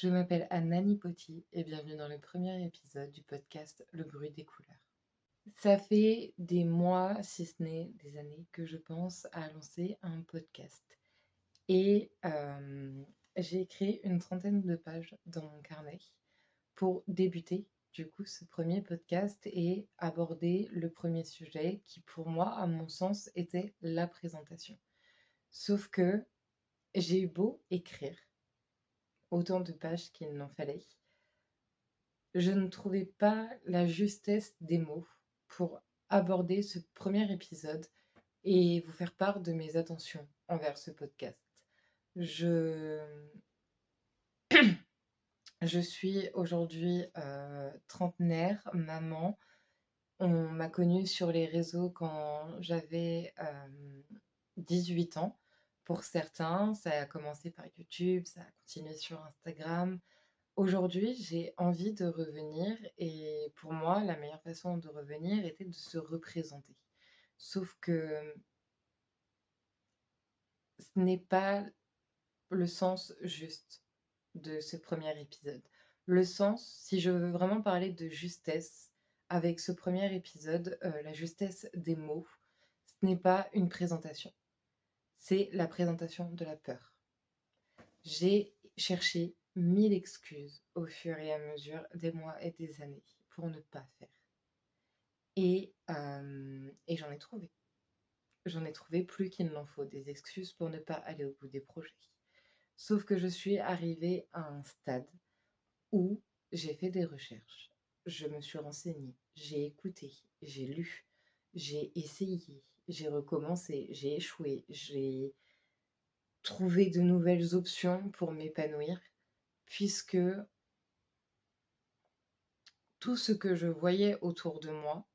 Je m'appelle Anna Nipoti et bienvenue dans le premier épisode du podcast Le bruit des couleurs. Ça fait des mois, si ce n'est des années, que je pense à lancer un podcast. Et j'ai écrit une trentaine de pages dans mon carnet pour débuter du coup ce premier podcast et aborder le premier sujet qui pour moi, à mon sens, était la présentation. Sauf que j'ai eu beau écrire autant de pages qu'il n'en fallait, je ne trouvais pas la justesse des mots pour aborder ce premier épisode et vous faire part de mes attentions envers ce podcast. Je, je suis aujourd'hui trentenaire, maman. On m'a connue sur les réseaux quand j'avais 18 ans. Pour certains, ça a commencé par YouTube, ça a continué sur Instagram. Aujourd'hui, j'ai envie de revenir et pour moi, la meilleure façon de revenir était de se représenter. Sauf que ce n'est pas le sens juste de ce premier épisode. Le sens, si je veux vraiment parler de justesse avec ce premier épisode, la justesse des mots, ce n'est pas une présentation, c'est la présentation de la peur. J'ai cherché 1000 excuses au fur et à mesure des mois et des années pour ne pas faire. Et j'en ai trouvé. J'en ai trouvé plus qu'il n'en faut des excuses pour ne pas aller au bout des projets. Sauf que je suis arrivée à un stade où j'ai fait des recherches. Je me suis renseignée, j'ai écouté, j'ai lu, j'ai essayé, j'ai recommencé, j'ai échoué, j'ai trouvé de nouvelles options pour m'épanouir, puisque tout ce que je voyais autour de moi,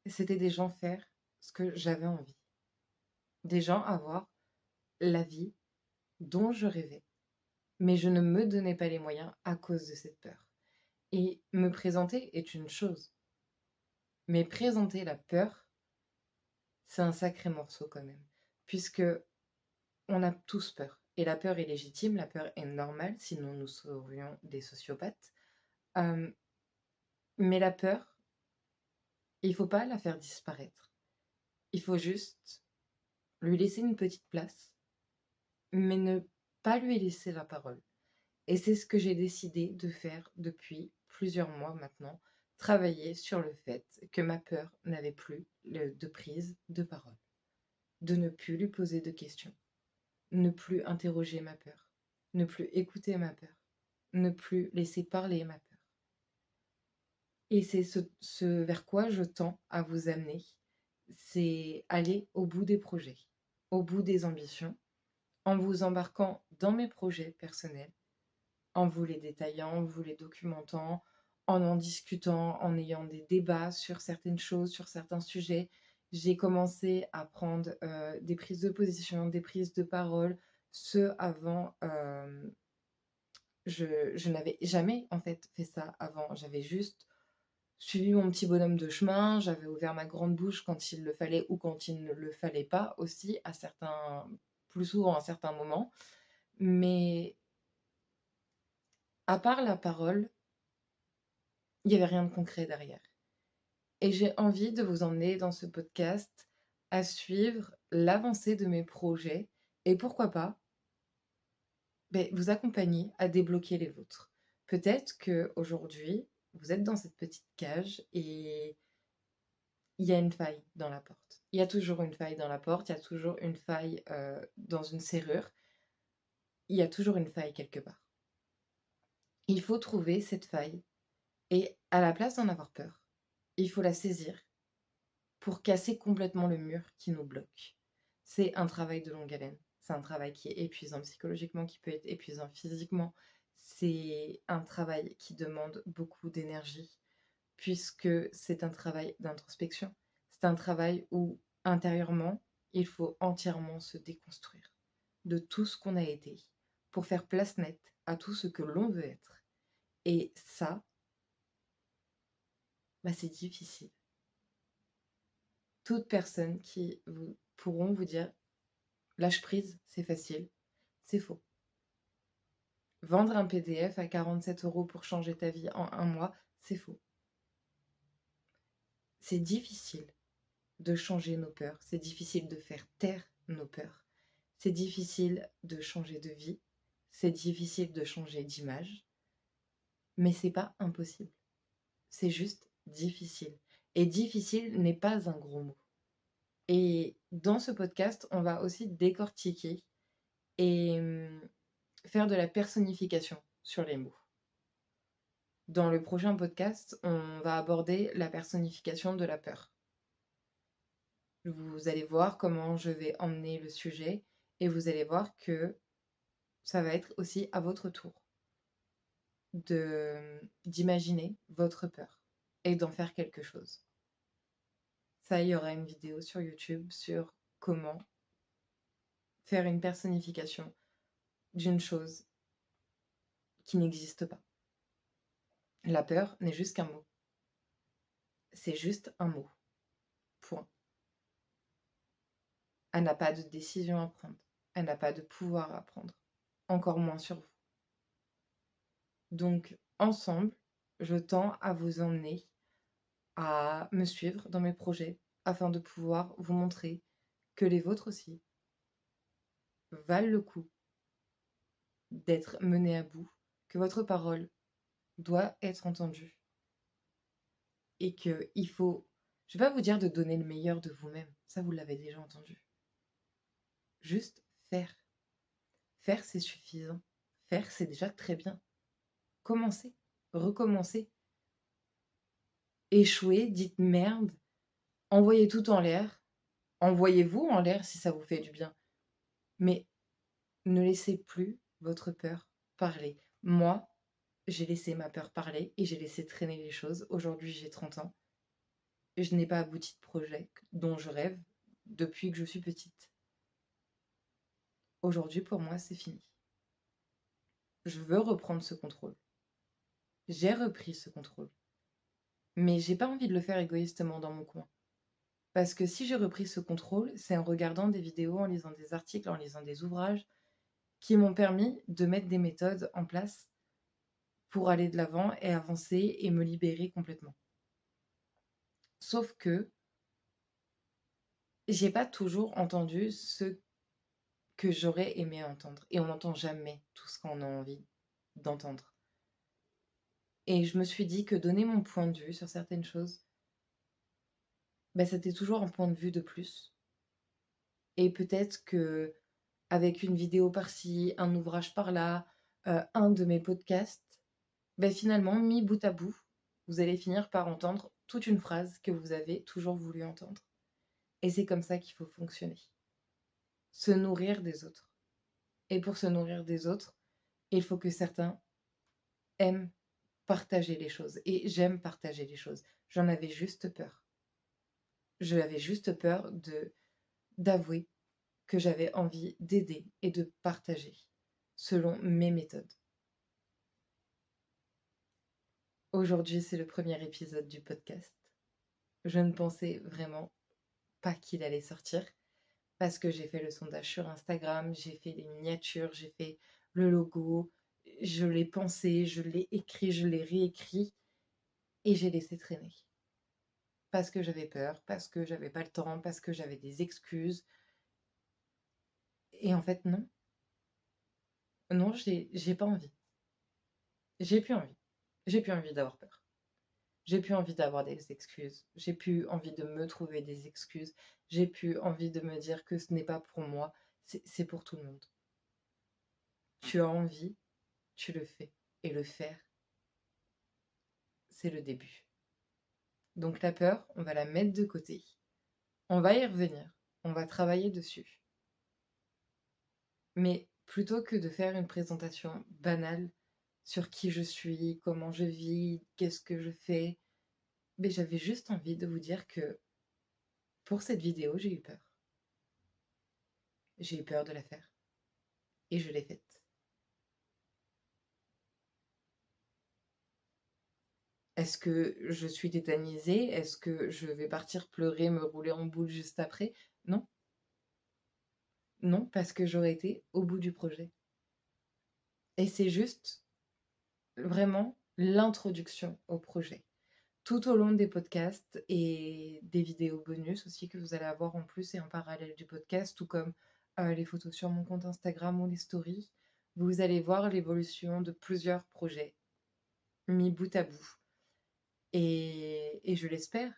c'était des gens faire ce que j'avais envie. Des gens avoir la vie dont je rêvais. Mais je ne me donnais pas les moyens à cause de cette peur. Et me présenter est une chose. Mais présenter la peur, c'est un sacré morceau quand même. Puisque on a tous peur. Et la peur est légitime, la peur est normale, sinon nous serions des sociopathes. Euh, mais la peur, il ne faut pas la faire disparaître. Il faut juste lui laisser une petite place, mais ne pas lui laisser la parole. Et c'est ce que j'ai décidé de faire depuis plusieurs mois maintenant, travailler sur le fait que ma peur n'avait plus de prise de parole, de ne plus lui poser de questions, ne plus interroger ma peur, ne plus écouter ma peur, ne plus laisser parler ma peur. Et c'est ce vers quoi je tends à vous amener, c'est aller au bout des projets, au bout des ambitions, en vous embarquant dans mes projets personnels, en vous les détaillant, en vous les documentant, en discutant, en ayant des débats sur certaines choses, sur certains sujets. J'ai commencé à prendre des prises de position, des prises de parole, ce avant. Je n'avais jamais en fait fait ça avant. J'avais juste suivi mon petit bonhomme de chemin, j'avais ouvert ma grande bouche quand il le fallait ou quand il ne le fallait pas aussi, à certains, plus souvent à certains moments. Mais à part la parole, il n'y avait rien de concret derrière. Et j'ai envie de vous emmener dans ce podcast à suivre l'avancée de mes projets et pourquoi pas vous accompagner à débloquer les vôtres. Peut-être qu'aujourd'hui, vous êtes dans cette petite cage et il y a une faille dans la porte. Il y a toujours une faille dans la porte, il y a toujours une faille dans une serrure, il y a toujours une faille quelque part. Il faut trouver cette faille et à la place d'en avoir peur, il faut la saisir pour casser complètement le mur qui nous bloque. C'est un travail de longue haleine. C'est un travail qui est épuisant psychologiquement, qui peut être épuisant physiquement. C'est un travail qui demande beaucoup d'énergie, puisque c'est un travail d'introspection. C'est un travail où, intérieurement, il faut entièrement se déconstruire de tout ce qu'on a été pour faire place nette à tout ce que l'on veut être. Et ça, c'est difficile. Toutes personnes qui pourront vous dire lâche prise, c'est facile, c'est faux. Vendre un PDF à 47 € pour changer ta vie en un mois, c'est faux. C'est difficile de changer nos peurs, c'est difficile de faire taire nos peurs, c'est difficile de changer de vie, c'est difficile de changer d'image, mais c'est pas impossible. C'est juste difficile. Et difficile n'est pas un gros mot. Et dans ce podcast, on va aussi décortiquer et faire de la personnification sur les mots. Dans le prochain podcast, on va aborder la personnification de la peur. Vous allez voir comment je vais emmener le sujet et vous allez voir que ça va être aussi à votre tour d'imaginer votre peur et d'en faire quelque chose. Ça, il y aura une vidéo sur YouTube sur comment faire une personnification d'une chose qui n'existe pas. La peur n'est juste qu'un mot. C'est juste un mot. Point. Elle n'a pas de décision à prendre. Elle n'a pas de pouvoir à prendre. Encore moins sur vous. Donc, ensemble, je tends à vous emmener à me suivre dans mes projets afin de pouvoir vous montrer que les vôtres aussi valent le coup d'être menés à bout, que votre parole doit être entendue et qu'il faut, je ne vais pas vous dire de donner le meilleur de vous-même, ça vous l'avez déjà entendu. Juste faire. Faire, c'est suffisant. Faire, c'est déjà très bien. Commencez, recommencez. Échouez, dites merde, envoyez tout en l'air. Envoyez-vous en l'air si ça vous fait du bien. Mais ne laissez plus votre peur parler. Moi, j'ai laissé ma peur parler et j'ai laissé traîner les choses. Aujourd'hui, j'ai 30 ans. Et je n'ai pas abouti de projet dont je rêve depuis que je suis petite. Aujourd'hui, pour moi, c'est fini. Je veux reprendre ce contrôle. J'ai repris ce contrôle. Mais j'ai pas envie de le faire égoïstement dans mon coin. Parce que si j'ai repris ce contrôle, c'est en regardant des vidéos, en lisant des articles, en lisant des ouvrages qui m'ont permis de mettre des méthodes en place pour aller de l'avant et avancer et me libérer complètement. Sauf que j'ai pas toujours entendu ce que j'aurais aimé entendre. Et on n'entend jamais tout ce qu'on a envie d'entendre. Et je me suis dit que donner mon point de vue sur certaines choses, c'était toujours un point de vue de plus. Et peut-être que avec une vidéo par-ci, un ouvrage par-là, un de mes podcasts, finalement, mis bout à bout, vous allez finir par entendre toute une phrase que vous avez toujours voulu entendre. Et c'est comme ça qu'il faut fonctionner. Se nourrir des autres. Et pour se nourrir des autres, il faut que certains aiment partager les choses. Et j'aime partager les choses. J'en avais juste peur. J'avais juste peur d'avouer que j'avais envie d'aider et de partager selon mes méthodes. Aujourd'hui, c'est le premier épisode du podcast. Je ne pensais vraiment pas qu'il allait sortir parce que j'ai fait le sondage sur Instagram, j'ai fait les miniatures, j'ai fait le logo, je l'ai pensé, je l'ai écrit, je l'ai réécrit et j'ai laissé traîner. Parce que j'avais peur, parce que j'avais pas le temps, parce que j'avais des excuses. Et en fait, non. Non, j'ai pas envie. J'ai plus envie. J'ai plus envie d'avoir peur. J'ai plus envie d'avoir des excuses. J'ai plus envie de me trouver des excuses. J'ai plus envie de me dire que ce n'est pas pour moi. C'est pour tout le monde. Tu as envie, tu le fais. Et le faire, c'est le début. Donc la peur, on va la mettre de côté. On va y revenir. On va travailler dessus. Mais plutôt que de faire une présentation banale sur qui je suis, comment je vis, qu'est-ce que je fais, j'avais juste envie de vous dire que pour cette vidéo, j'ai eu peur. J'ai eu peur de la faire. Et je l'ai faite. Est-ce que je suis tétanisée? Est-ce que je vais partir pleurer, me rouler en boule juste après? Non. Non, parce que j'aurais été au bout du projet. Et c'est juste vraiment l'introduction au projet. Tout au long des podcasts et des vidéos bonus aussi que vous allez avoir en plus et en parallèle du podcast, tout comme les photos sur mon compte Instagram ou les stories, vous allez voir l'évolution de plusieurs projets mis bout à bout. Et je l'espère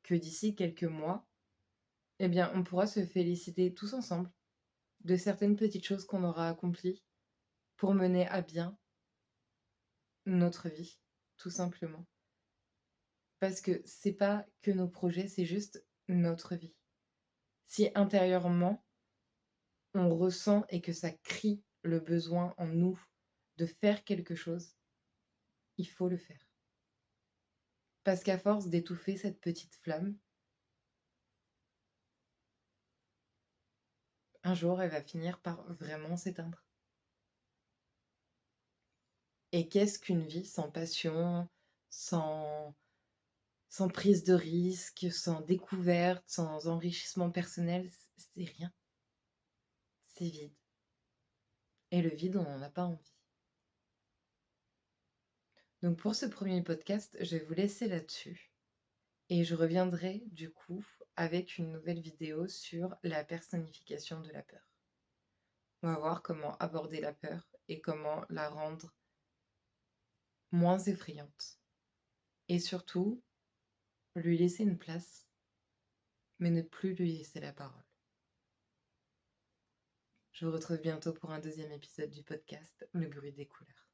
que d'ici quelques mois, eh bien, on pourra se féliciter tous ensemble de certaines petites choses qu'on aura accomplies pour mener à bien notre vie, tout simplement. Parce que c'est pas que nos projets, c'est juste notre vie. Si intérieurement, on ressent et que ça crie le besoin en nous de faire quelque chose, il faut le faire. Parce qu'à force d'étouffer cette petite flamme, un jour, elle va finir par vraiment s'éteindre. Et qu'est-ce qu'une vie sans passion, sans, sans prise de risque, sans découverte, sans enrichissement personnel? C'est rien. C'est vide. Et le vide, on n'en a pas envie. Donc pour ce premier podcast, je vais vous laisser là-dessus. Et je reviendrai du coup avec une nouvelle vidéo sur la personnification de la peur. On va voir comment aborder la peur et comment la rendre moins effrayante. Et surtout, lui laisser une place, mais ne plus lui laisser la parole. Je vous retrouve bientôt pour un deuxième épisode du podcast Le bruit des couleurs.